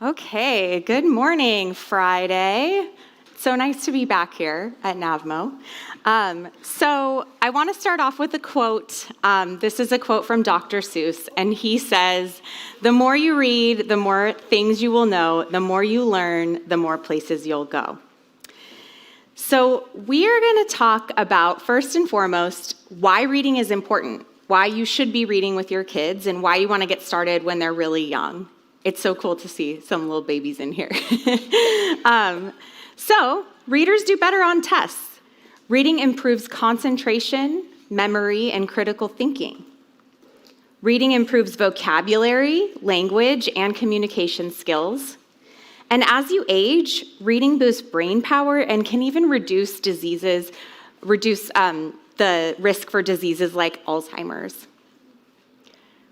Okay, good morning, Friday. So nice to be back here at NAVMO. So I want to start off with a quote. This is a quote from Dr. Seuss, and he says, "The more you read, the more things you will know. The more you learn, the more places you'll go." So we are going to talk about, first and foremost, why reading is important, why you should be reading with your kids, and why you want to get started when they're really young. It's so cool to see some little babies in here. So readers do better on tests. Reading improves concentration, memory, and critical thinking. Reading improves vocabulary, language, and communication skills. And as you age, reading boosts brain power and can even reduce the risk for diseases like Alzheimer's.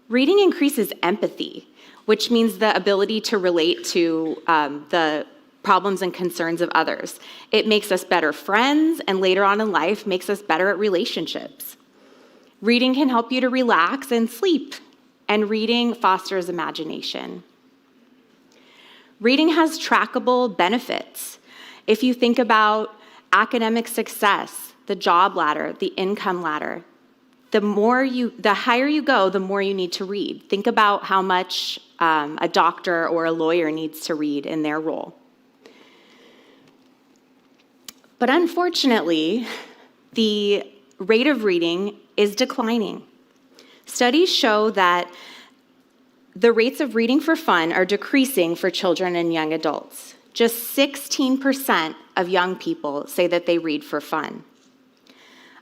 Reading increases empathy, which means the ability to relate to the problems and concerns of others. It makes us better friends, and later on in life makes us better at relationships. Reading can help you to relax and sleep, and reading fosters imagination. Reading has trackable benefits. If you think about academic success, the job ladder, the income ladder, the higher you go, the more you need to read. Think about how much a doctor or a lawyer needs to read in their role. But unfortunately, the rate of reading is declining. Studies show that the rates of reading for fun are decreasing for children and young adults. Just 16% of young people say that they read for fun.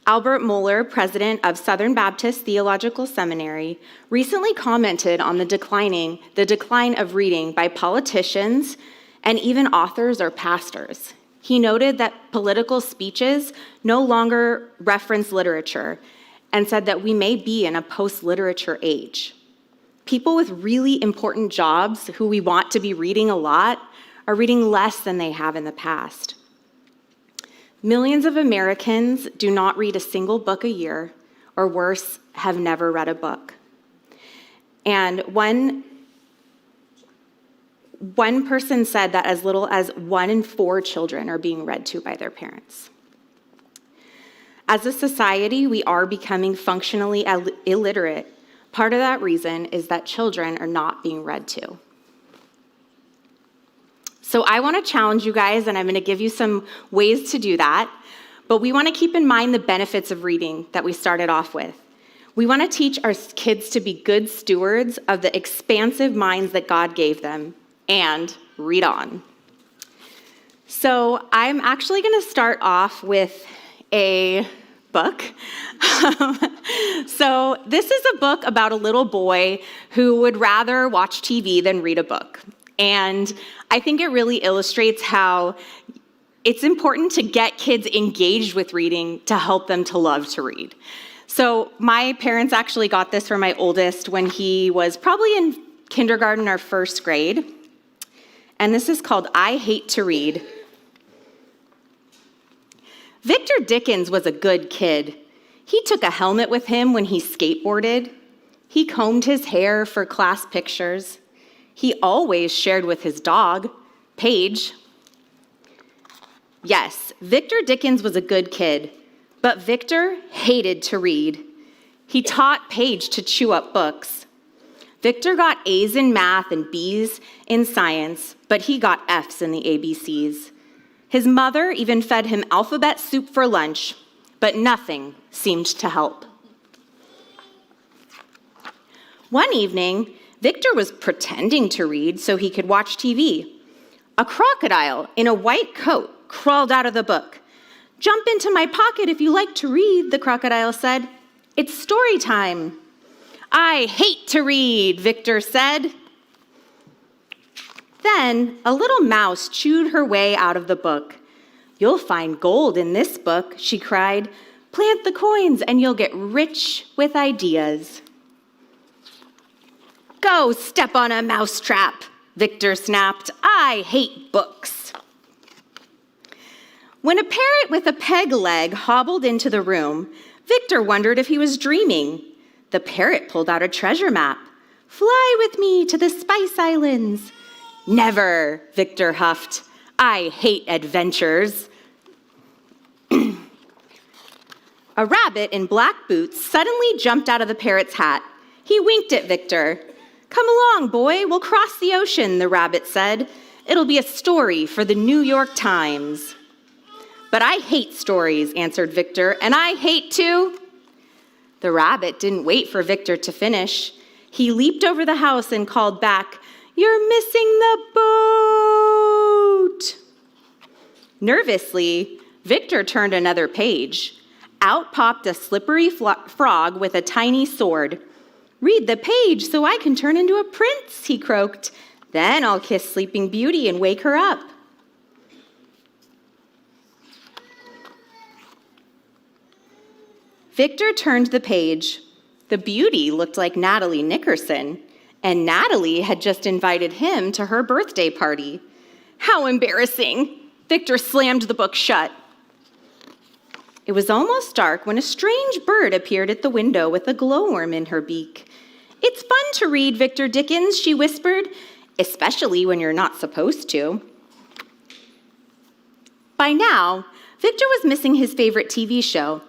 Albert Mohler, president of Southern Baptist Theological Seminary, recently commented on the decline of reading by politicians and even authors or pastors. He noted that political speeches no longer reference literature and said that we may be in a post-literature age. People with really important jobs who we want to be reading a lot are reading less than they have in the past. Millions of Americans do not read a single book a year, or worse, have never read a book. And one person said that as little as 1 in 4 children are being read to by their parents. As a society, we are becoming functionally illiterate. Part of that reason is that children are not being read to. So I want to challenge you guys, and I'm going to give you some ways to do that, but we want to keep in mind the benefits of reading that we started off with. We want to teach our kids to be good stewards of the expansive minds that God gave them, and read on. So I'm actually going to start off with a book. So this is a book about a little boy who would rather watch TV than read a book. And I think it really illustrates how it's important to get kids engaged with reading to help them to love to read. So my parents actually got this for my oldest when he was probably in kindergarten or first grade. And this is called I Hate to Read. Victor Dickens was a good kid. He took a helmet with him when he skateboarded. He combed his hair for class pictures. He always shared with his dog, Paige. Yes, Victor Dickens was a good kid, but Victor hated to read. He taught Paige to chew up books. Victor got A's in math and B's in science, but he got F's in the ABCs. His mother even fed him alphabet soup for lunch, but nothing seemed to help. One evening, Victor was pretending to read so he could watch TV. A crocodile in a white coat crawled out of the book. "Jump into my pocket if you like to read," the crocodile said. "It's story time." "I hate to read," Victor said. Then a little mouse chewed her way out of the book. "You'll find gold in this book," she cried. "Plant the coins and you'll get rich with ideas." "Go step on a mousetrap," Victor snapped. "I hate books." When a parrot with a peg leg hobbled into the room, Victor wondered if he was dreaming. The parrot pulled out a treasure map. "Fly with me to the Spice Islands." Never, Victor huffed. I hate adventures. A rabbit in black boots suddenly jumped out of the parrot's hat. He winked at Victor. Come along, boy, we'll cross the ocean, the rabbit said. It'll be a story for the New York Times. But I hate stories, answered Victor, and I hate to. The rabbit didn't wait for Victor to finish. He leaped over the house and called back, You're missing the boat. Nervously, Victor turned another page. Out popped a slippery frog with a tiny sword. Read the page so I can turn into a prince, he croaked. Then I'll kiss Sleeping Beauty and wake her up. Victor turned the page. The beauty looked like Natalie Nickerson, and Natalie had just invited him to her birthday party. How embarrassing! Victor slammed the book shut. It was almost dark when a strange bird appeared at the window with a glowworm in her beak. It's fun to read Victor Dickens, she whispered, especially when you're not supposed to. By now, Victor was missing his favorite TV show,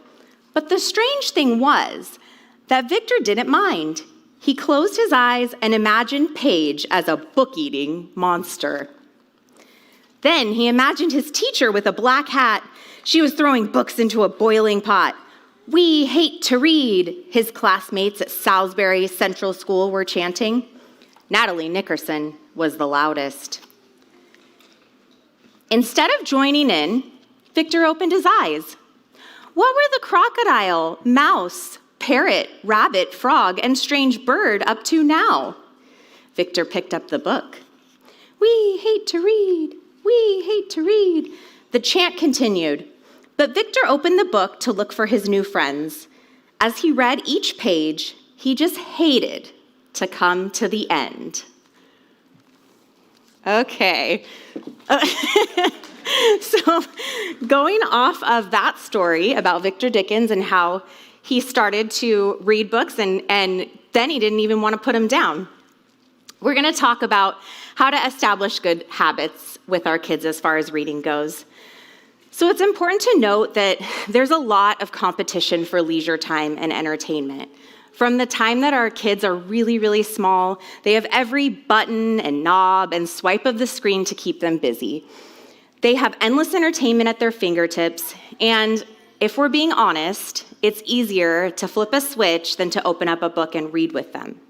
but the strange thing was that Victor didn't mind. He closed his eyes and imagined Paige as a book-eating monster. Then he imagined his teacher with a black hat. She was throwing books into a boiling pot. We hate to read, his classmates at Salisbury Central School were chanting. Natalie Nickerson was the loudest. Instead of joining in, Victor opened his eyes. What were the crocodile, mouse, parrot, rabbit, frog, and strange bird up to now? Victor picked up the book. We hate to read, we hate to read. The chant continued, but Victor opened the book to look for his new friends. As he read each page, he just hated to come to the end. Okay. So going off of that story about Victor Dickens and how he started to read books and then he didn't even want to put them down, we're going to talk about how to establish good habits with our kids as far as reading goes. So it's important to note that there's a lot of competition for leisure time and entertainment. From the time that our kids are really, really small, they have every button and knob and swipe of the screen to keep them busy. They have endless entertainment at their fingertips, and if we're being honest, it's easier to flip a switch than to open up a book and read with them.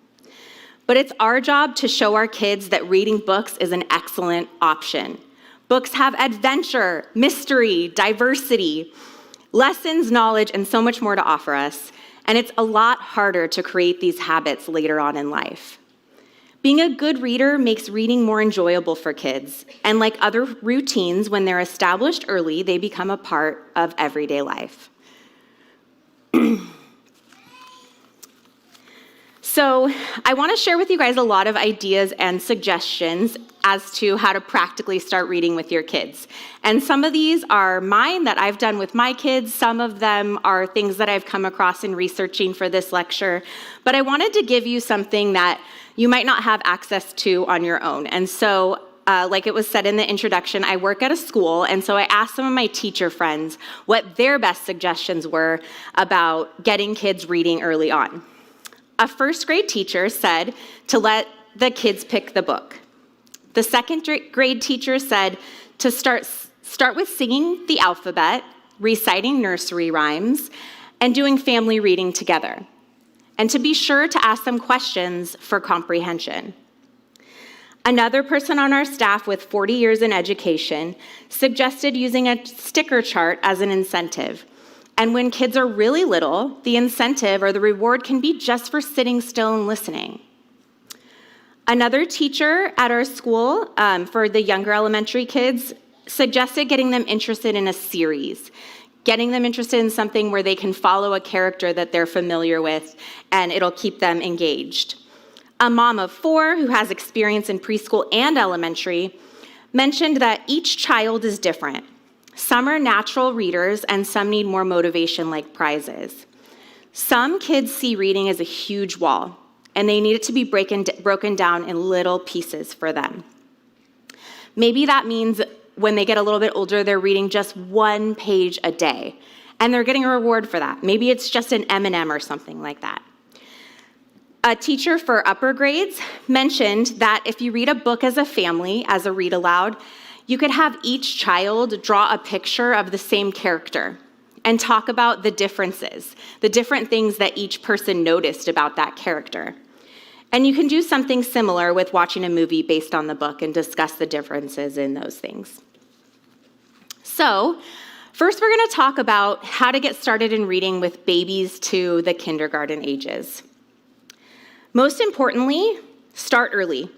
But it's our job to show our kids that reading books is an excellent option. Books have adventure, mystery, diversity, lessons, knowledge, and so much more to offer us. And it's a lot harder to create these habits later on in life. Being a good reader makes reading more enjoyable for kids. And like other routines, when they're established early, they become a part of everyday life. So I want to share with you guys a lot of ideas and suggestions as to how to practically start reading with your kids. And some of these are mine that I've done with my kids. Some of them are things that I've come across in researching for this lecture. But I wanted to give you something that you might not have access to on your own. And so, like it was said in the introduction, I work at a school, and so I asked some of my teacher friends what their best suggestions were about getting kids reading early on. A first grade teacher said to let the kids pick the book. The second grade teacher said to start with singing the alphabet, reciting nursery rhymes, and doing family reading together. And to be sure to ask them questions for comprehension. Another person on our staff with 40 years in education suggested using a sticker chart as an incentive. And when kids are really little, the incentive or the reward can be just for sitting still and listening. Another teacher at our school for the younger elementary kids suggested getting them interested in a series, getting them interested in something where they can follow a character that they're familiar with, and it'll keep them engaged. A mom of 4 who has experience in preschool and elementary mentioned that each child is different. Some are natural readers, and some need more motivation like prizes. Some kids see reading as a huge wall, and they need it to be broken down in little pieces for them. Maybe that means when they get a little bit older, they're reading just 1 page a day, and they're getting a reward for that. Maybe it's just an M&M or something like that. A teacher for upper grades mentioned that if you read a book as a family, as a read aloud, you could have each child draw a picture of the same character and talk about the differences, the different things that each person noticed about that character. And you can do something similar with watching a movie based on the book and discuss the differences in those things. So, first we're going to talk about how to get started in reading with babies to the kindergarten ages. Most importantly, start early.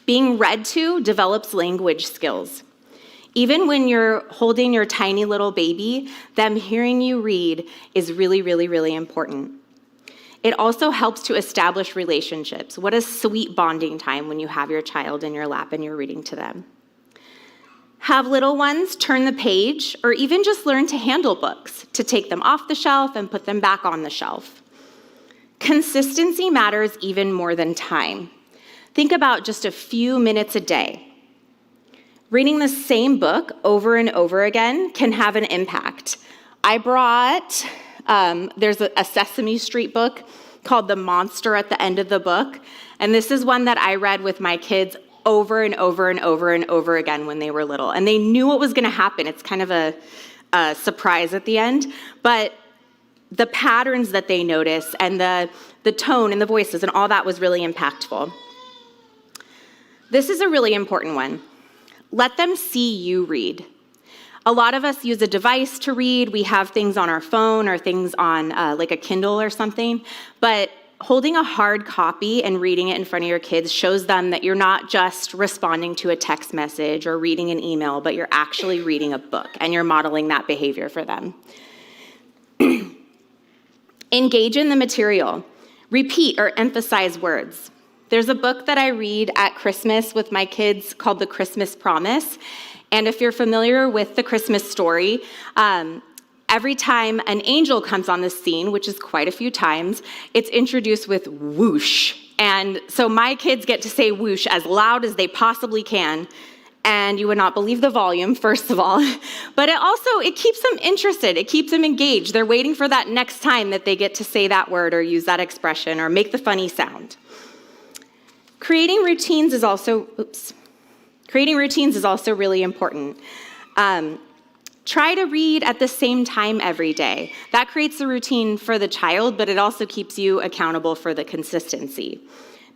Being read to develops language skills. Even when you're holding your tiny little baby, them hearing you read is really, really, really important. It also helps to establish relationships. What a sweet bonding time when you have your child in your lap and you're reading to them. Have little ones turn the page, or even just learn to handle books, to take them off the shelf and put them back on the shelf. Consistency matters even more than time. Think about just a few minutes a day. Reading the same book over and over again can have an impact. I brought, there's a Sesame Street book called The Monster at the End of the Book, and this is one that I read with my kids over and over and over and over again when they were little, and they knew what was going to happen. It's kind of a surprise at the end, but the patterns that they notice and the tone and the voices and all that was really impactful. This is a really important one. Let them see you read. A lot of us use a device to read. We have things on our phone or things on like a Kindle or something, but holding a hard copy and reading it in front of your kids shows them that you're not just responding to a text message or reading an email, but you're actually reading a book and you're modeling that behavior for them. Engage in the material. Repeat or emphasize words. There's a book that I read at Christmas with my kids called The Christmas Promise. And if you're familiar with the Christmas story, every time an angel comes on the scene, which is quite a few times, it's introduced with whoosh. And so my kids get to say whoosh as loud as they possibly can. And you would not believe the volume, first of all. But it keeps them interested. It keeps them engaged. They're waiting for that next time that they get to say that word or use that expression or make the funny sound. Creating routines is also really important. Try to read at the same time every day. That creates a routine for the child, but it also keeps you accountable for the consistency.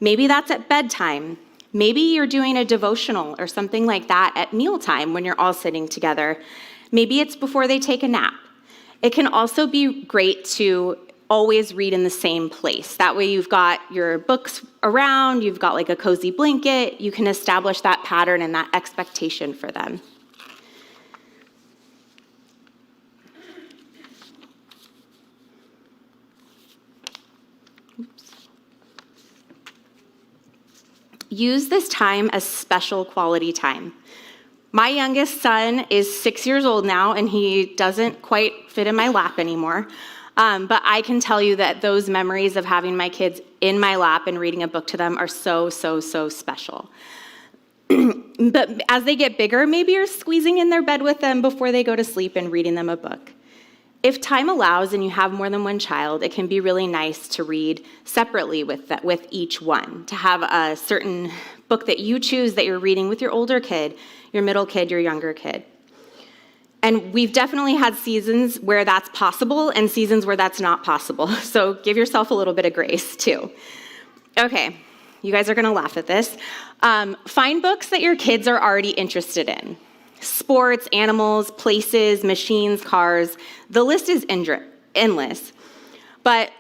Maybe that's at bedtime. Maybe you're doing a devotional or something like that at mealtime when you're all sitting together. Maybe it's before they take a nap. It can also be great to always read in the same place. That way you've got your books around, you've got like a cozy blanket, you can establish that pattern and that expectation for them. Use this time as special quality time. My youngest son is 6 years old now, and he doesn't quite fit in my lap anymore. But I can tell you that those memories of having my kids in my lap and reading a book to them are so, so, so special. But as they get bigger, maybe you're squeezing in their bed with them before they go to sleep and reading them a book. If time allows and you have more than one child, it can be really nice to read separately with each one, to have a certain book that you choose that you're reading with your older kid, your middle kid, your younger kid. And we've definitely had seasons where that's possible and seasons where that's not possible. So give yourself a little bit of grace too. Okay, you guys are gonna laugh at this. Find books that your kids are already interested in. Sports, animals, places, machines, cars. The list is endless. But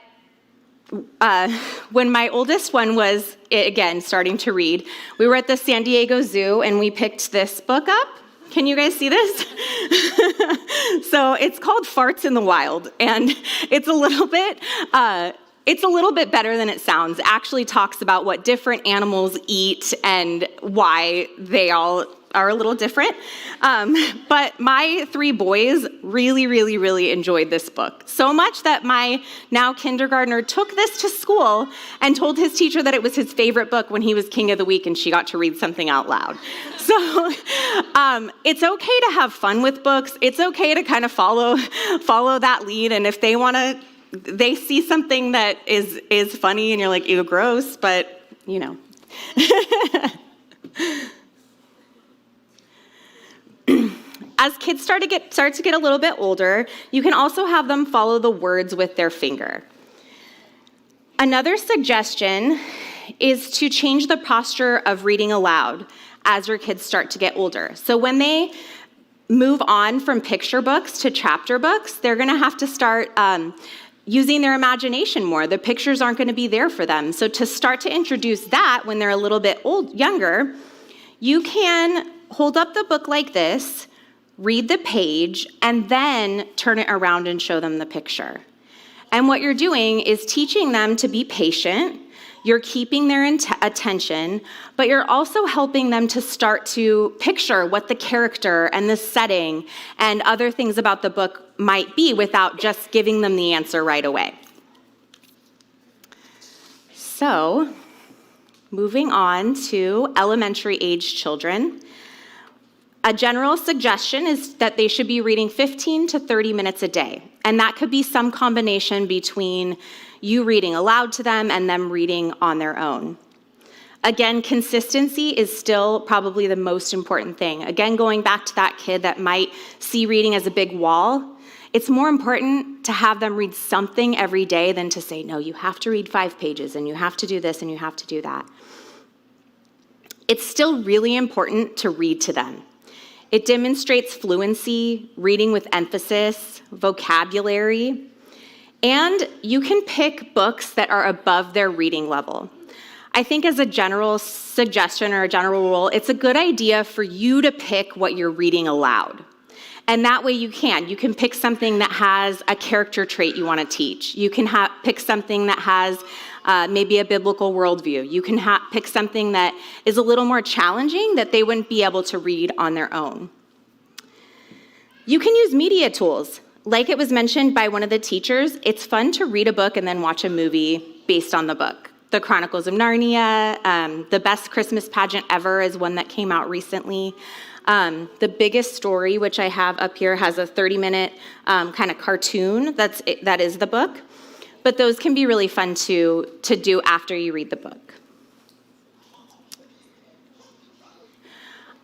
when my oldest one was, again, starting to read, we were at the San Diego Zoo and we picked this book up. Can you guys see this? So it's called Farts in the Wild, and it's a little bit It's a little bit better than it sounds. It actually talks about what different animals eat and why they all are a little different. But my 3 boys really, really, really enjoyed this book. So much that my now kindergartner took this to school and told his teacher that it was his favorite book when he was King of the Week and she got to read something out loud. So it's okay to have fun with books. It's okay to kind of follow that lead. And if they see something that is funny and you're like, ew, gross, but you know. As kids start to get a little bit older, you can also have them follow the words with their finger. Another suggestion is to change the posture of reading aloud as your kids start to get older. So when they move on from picture books to chapter books, they're going to have to start using their imagination more. The pictures aren't going to be there for them. So to start to introduce that when they're a little bit younger, you can hold up the book like this, read the page, and then turn it around and show them the picture. And what you're doing is teaching them to be patient. You're keeping their attention, but you're also helping them to start to picture what the character and the setting and other things about the book might be without just giving them the answer right away. So, moving on to elementary age children. A general suggestion is that they should be reading 15 to 30 minutes a day. And that could be some combination between you reading aloud to them and them reading on their own. Again, consistency is still probably the most important thing. Again, going back to that kid that might see reading as a big wall, it's more important to have them read something every day than to say, no, you have to read 5 pages and you have to do this and you have to do that. It's still really important to read to them. It demonstrates fluency, reading with emphasis, vocabulary, and you can pick books that are above their reading level. I think as a general suggestion or a general rule, it's a good idea for you to pick what you're reading aloud. And that way you can pick something that has a character trait you want to teach. You can pick something that has maybe a biblical worldview. You can pick something that is a little more challenging that they wouldn't be able to read on their own. You can use media tools. Like it was mentioned by one of the teachers, it's fun to read a book and then watch a movie based on the book. The Chronicles of Narnia, The Best Christmas Pageant Ever is one that came out recently. The Biggest Story, which I have up here, has a 30-minute kind of cartoon. That is the book. But those can be really fun to do after you read the book.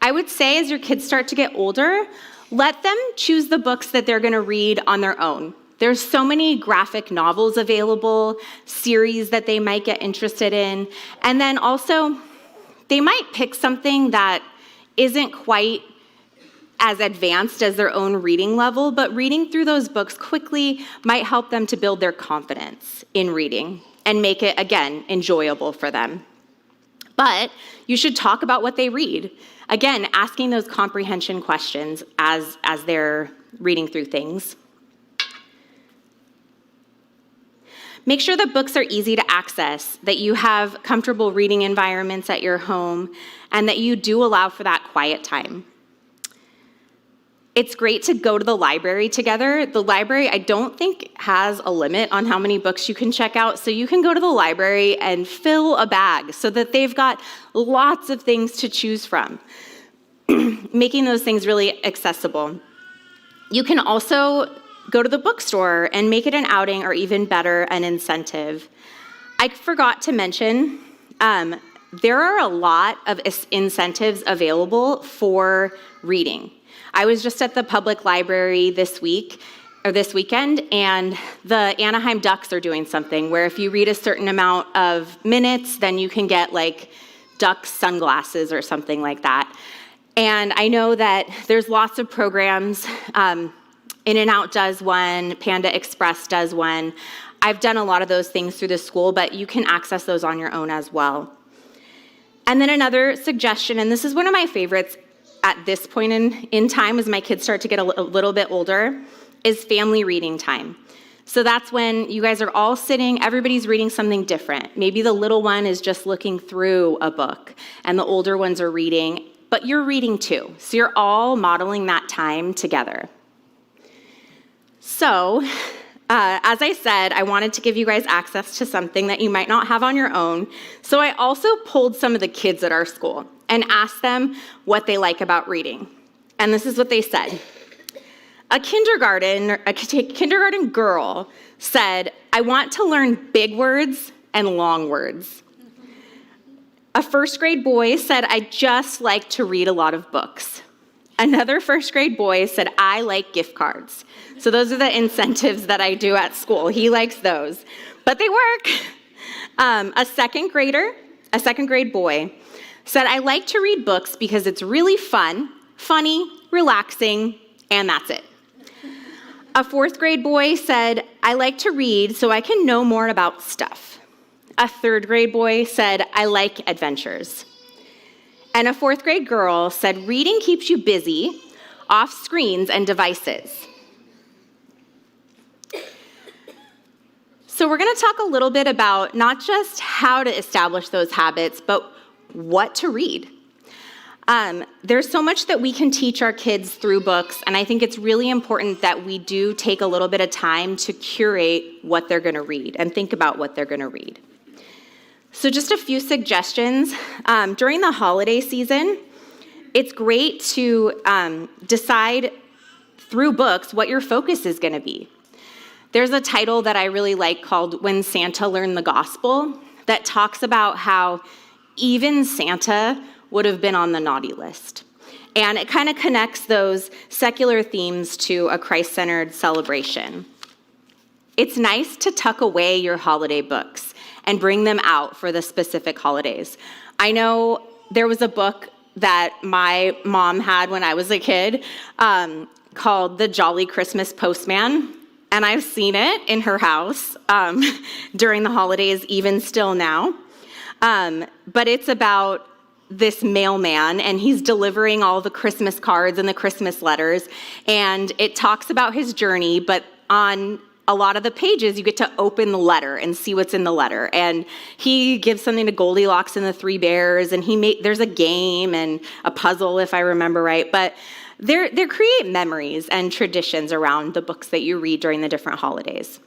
I would say as your kids start to get older, let them choose the books that they're going to read on their own. There's so many graphic novels available, series that they might get interested in, and then also they might pick something that isn't quite as advanced as their own reading level, but reading through those books quickly might help them to build their confidence in reading and make it, again, enjoyable for them. But you should talk about what they read. Again, asking those comprehension questions as they're reading through things. Make sure the books are easy to access, that you have comfortable reading environments at your home, and that you do allow for that quiet time. It's great to go to the library together. The library, I don't think, has a limit on how many books you can check out, so you can go to the library and fill a bag so that they've got lots of things to choose from, making those things really accessible. You can also go to the bookstore and make it an outing, or even better, an incentive. I forgot to mention, there are a lot of incentives available for reading. I was just at the public library this weekend, and the Anaheim Ducks are doing something where if you read a certain amount of minutes, then you can get like duck sunglasses or something like that. And I know that there's lots of programs. In-N-Out does one, Panda Express does one. I've done a lot of those things through the school, but you can access those on your own as well. And then another suggestion, and this is one of my favorites at this point in time as my kids start to get a little bit older, is family reading time. So that's when you guys are all sitting, everybody's reading something different. Maybe the little one is just looking through a book and the older ones are reading, but you're reading too. So you're all modeling that time together. So, as I said, I wanted to give you guys access to something that you might not have on your own. So I also pulled some of the kids at our school and asked them what they like about reading. And this is what they said. A kindergarten girl said, "I want to learn big words and long words." A first grade boy said, "I just like to read a lot of books." Another first grade boy said, "I like gift cards." So those are the incentives that I do at school. He likes those, but they work. A second grade boy said, "I like to read books because it's really fun, funny, relaxing, and that's it." A fourth grade boy said, "I like to read so I can know more about stuff." A third grade boy said, "I like adventures." And a fourth grade girl said, "Reading keeps you busy, off screens and devices." So we're going to talk a little bit about not just how to establish those habits, but what to read. There's so much that we can teach our kids through books, and I think it's really important that we do take a little bit of time to curate what they're going to read and think about what they're going to read. So just a few suggestions. During the holiday season, it's great to decide through books what your focus is going to be. There's a title that I really like called "When Santa Learned the Gospel" that talks about how even Santa would have been on the naughty list. And it kind of connects those secular themes to a Christ-centered celebration. It's nice to tuck away your holiday books and bring them out for the specific holidays. I know there was a book that my mom had when I was a kid called The Jolly Christmas Postman, and I've seen it in her house during the holidays, even still now. But it's about this mailman, and he's delivering all the Christmas cards and the Christmas letters, and it talks about his journey, but on a lot of the pages, you get to open the letter and see what's in the letter. And he gives something to Goldilocks and the Three Bears, and there's a game and a puzzle, if I remember right. But they create memories and traditions around the books that you read during the different holidays.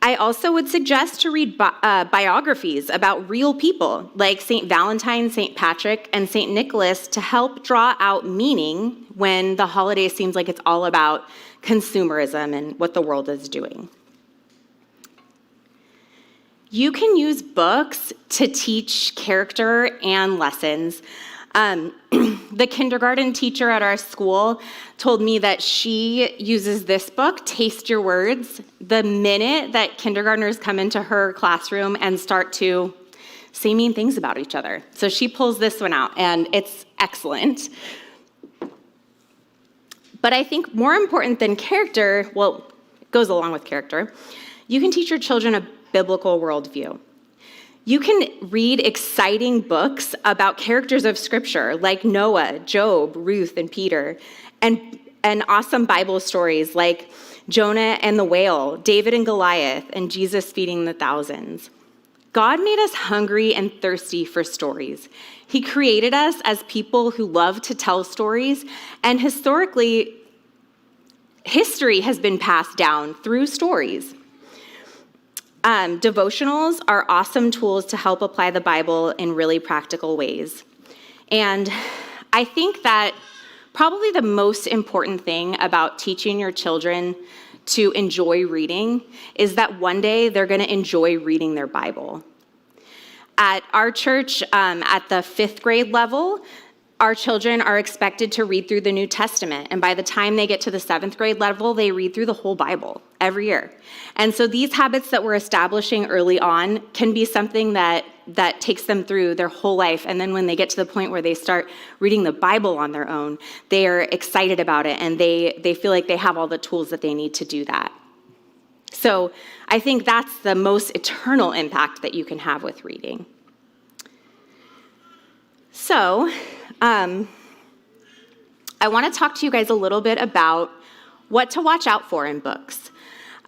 I also would suggest to read biographies about real people like St. Valentine, St. Patrick, and St. Nicholas to help draw out meaning when the holiday seems like it's all about consumerism and what the world is doing. You can use books to teach character and lessons. The kindergarten teacher at our school told me that she uses this book, Taste Your Words, the minute that kindergartners come into her classroom and start to say mean things about each other. So she pulls this one out, and it's excellent. But I think more important than character, well, it goes along with character, you can teach your children a biblical worldview. You can read exciting books about characters of Scripture like Noah, Job, Ruth, and Peter, and awesome Bible stories like Jonah and the whale, David and Goliath, and Jesus feeding the thousands. God made us hungry and thirsty for stories. He created us as people who love to tell stories, and historically, history has been passed down through stories. Devotionals are awesome tools to help apply the Bible in really practical ways. And I think that probably the most important thing about teaching your children to enjoy reading is that one day they're going to enjoy reading their Bible. At our church, at the 5th grade level, our children are expected to read through the New Testament, and by the time they get to the 7th grade level, they read through the whole Bible every year. And so these habits that we're establishing early on can be something that takes them through their whole life, and then when they get to the point where they start reading the Bible on their own, they are excited about it, and they feel like they have all the tools that they need to do that. So I think that's the most eternal impact that you can have with reading. So, I want to talk to you guys a little bit about what to watch out for in books.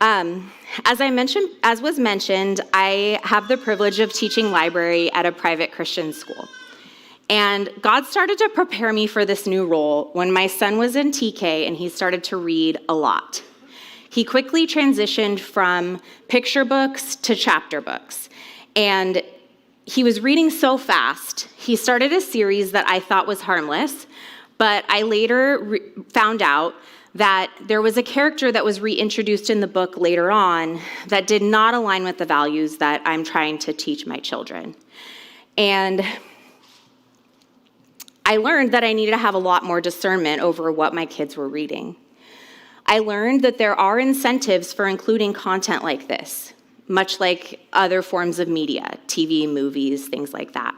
As was mentioned, I have the privilege of teaching library at a private Christian school. And God started to prepare me for this new role when my son was in TK and he started to read a lot. He quickly transitioned from picture books to chapter books. And he was reading so fast, he started a series that I thought was harmless, but I later found out that there was a character that was reintroduced in the book later on that did not align with the values that I'm trying to teach my children. And I learned that I needed to have a lot more discernment over what my kids were reading. I learned that there are incentives for including content like this, much like other forms of media, TV, movies, things like that.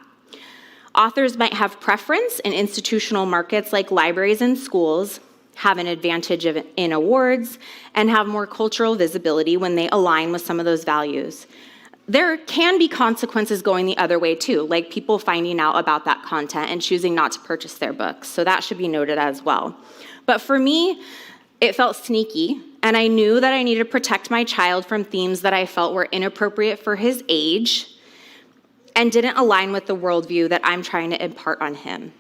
Authors might have preference in institutional markets like libraries and schools, have an advantage in awards, and have more cultural visibility when they align with some of those values. There can be consequences going the other way too, like people finding out about that content and choosing not to purchase their books, so that should be noted as well. But for me, it felt sneaky, and I knew that I needed to protect my child from themes that I felt were inappropriate for his age and didn't align with the worldview that I'm trying to impart on him.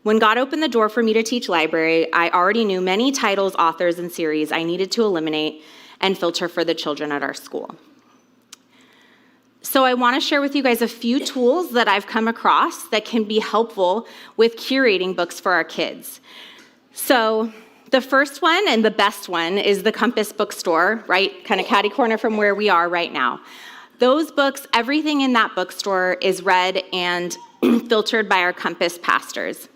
When God opened the door for me to teach library, I already knew many titles, authors, and series I needed to eliminate and filter for the children at our school. So I want to share with you guys a few tools that I've come across that can be helpful with curating books for our kids. So the first one and the best one is the Compass bookstore, right? Kind of catty corner from where we are right now. Those books, everything in that bookstore is read and filtered by our Compass pastors.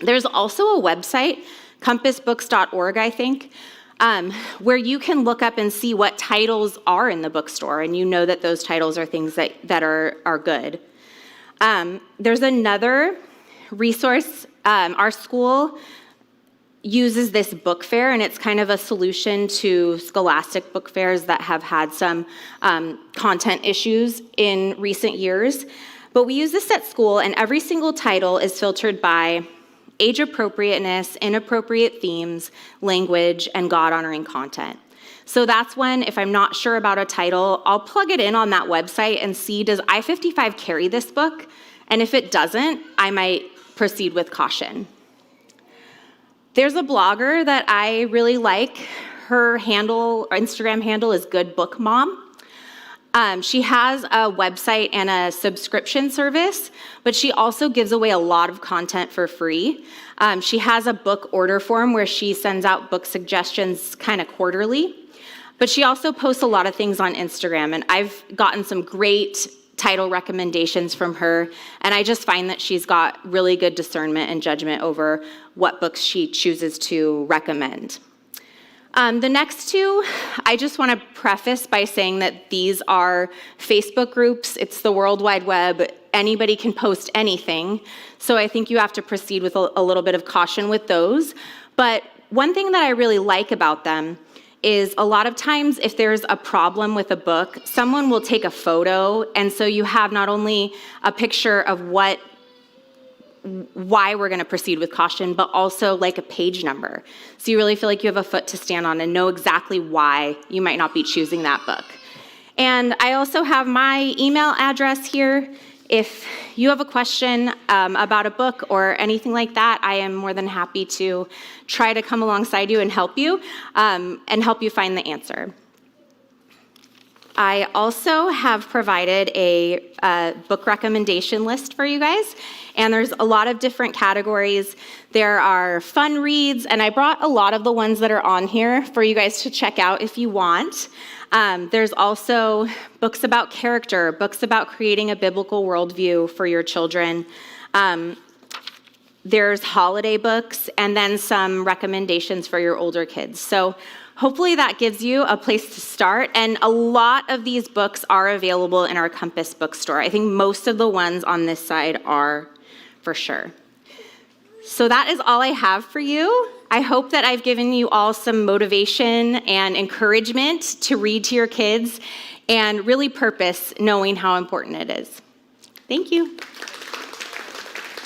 There's also a website, compassbooks.org, I think, where you can look up and see what titles are in the bookstore, and you know that those titles are things that are good. There's another resource. Our school uses this book fair, and it's kind of a solution to scholastic book fairs that have had some content issues in recent years. But we use this at school, and every single title is filtered by age appropriateness, inappropriate themes, language, and God-honoring content. So that's when, if I'm not sure about a title, I'll plug it in on that website and see, does I-55 carry this book? And if it doesn't, I might proceed with caution. There's a blogger that I really like. Her Instagram handle is Good Book Mom. She has a website and a subscription service, but she also gives away a lot of content for free. She has a book order form where she sends out book suggestions kind of quarterly, but she also posts a lot of things on Instagram, and I've gotten some great title recommendations from her, and I just find that she's got really good discernment and judgment over what books she chooses to recommend. The next two, I just want to preface by saying that these are Facebook groups. It's the World Wide Web. Anybody can post anything. So I think you have to proceed with a little bit of caution with those. But one thing that I really like about them is a lot of times if there's a problem with a book, someone will take a photo. And so you have not only a picture of why we're going to proceed with caution, but also like a page number. So you really feel like you have a foot to stand on and know exactly why you might not be choosing that book. And I also have my email address here. If you have a question about a book or anything like that, I am more than happy to try to come alongside you and help you find the answer. I also have provided a book recommendation list for you guys, and there's a lot of different categories. There are fun reads, and I brought a lot of the ones that are on here for you guys to check out if you want. There's also books about character, books about creating a biblical worldview for your children. There's holiday books, and then some recommendations for your older kids. So hopefully that gives you a place to start, and a lot of these books are available in our Compass bookstore. I think most of the ones on this side are for sure. So that is all I have for you. I hope that I've given you all some motivation and encouragement to read to your kids and really purpose knowing how important it is. Thank you.